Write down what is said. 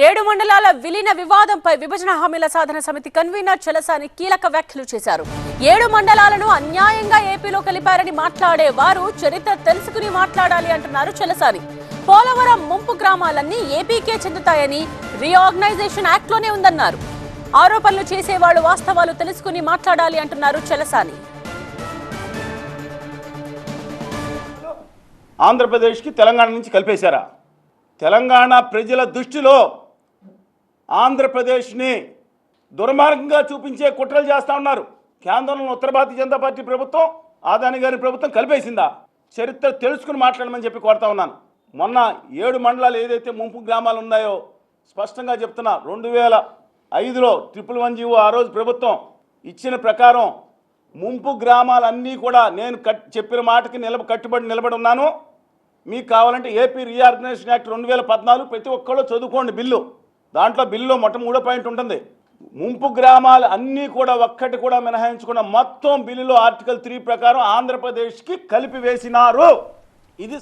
ఏడు మండలాల విలీన వివాదంపై విభజన హామీల సాధన సమితి కన్వీనర్ చలసాని కీలక వ్యాఖ్యలు చేశారు. 7 మండలాలను అన్యాయంగా ఏపీలో కలిపారని మాట్లాడే వారు చరిత్ర తెలుసుకుని మాట్లాడాలి అంటున్నారు చలసాని. పోలవరం ముంపు గ్రామాలన్నీ ఏపీకే చెందుతాయని రీఆర్గనైజేషన్ యాక్ట్ లోనే ఉందన్నారు. ఆరోపణలు చేసేవాళ్లు వాస్తవాలు తెలుసుకుని మాట్లాడాలి అంటున్నారు చలసాని. ఆంధ్రప్రదేశ్కి తెలంగాణ నుంచి కలిపేశారా? తెలంగాణ ప్రజల దృష్టిలో ఆంధ్రప్రదేశ్ని దుర్మార్గంగా చూపించే కుట్రలు చేస్తూ ఉన్నారు. కేంద్రంలో ఉత్తర భారతీయ జనతా పార్టీ ప్రభుత్వం, ఆదాని గారి ప్రభుత్వం కలిపేసిందా? చరిత్ర తెలుసుకుని మాట్లాడమని చెప్పి కోరుతా ఉన్నాను. మొన్న 7 మండలాలు ఏదైతే ముంపు గ్రామాలు ఉన్నాయో స్పష్టంగా చెప్తున్నా. 2005లో 111 జీవో ఆ రోజు ప్రభుత్వం ఇచ్చిన ప్రకారం ముంపు గ్రామాలన్నీ కూడా నేను చెప్పిన మాటకి కట్టుబడి నిలబడి ఉన్నాను. మీకు కావాలంటే ఏపీ రీఆర్గనైజేషన్ యాక్ట్ 2014 ప్రతి ఒక్కళ్ళు చదువుకోండి బిల్లు. దాంట్లో బిల్లులో మొట్టమొదటి పాయింట్ ఉంటుంది. ముంపు గ్రామాలు అన్నీ కూడా ఒక్కటి కూడా మినహాయించుకున్న మొత్తం బిల్లులో ఆర్టికల్ 3 ప్రకారం ఆంధ్రప్రదేశ్కి కలిపి వేసినారు. ఇది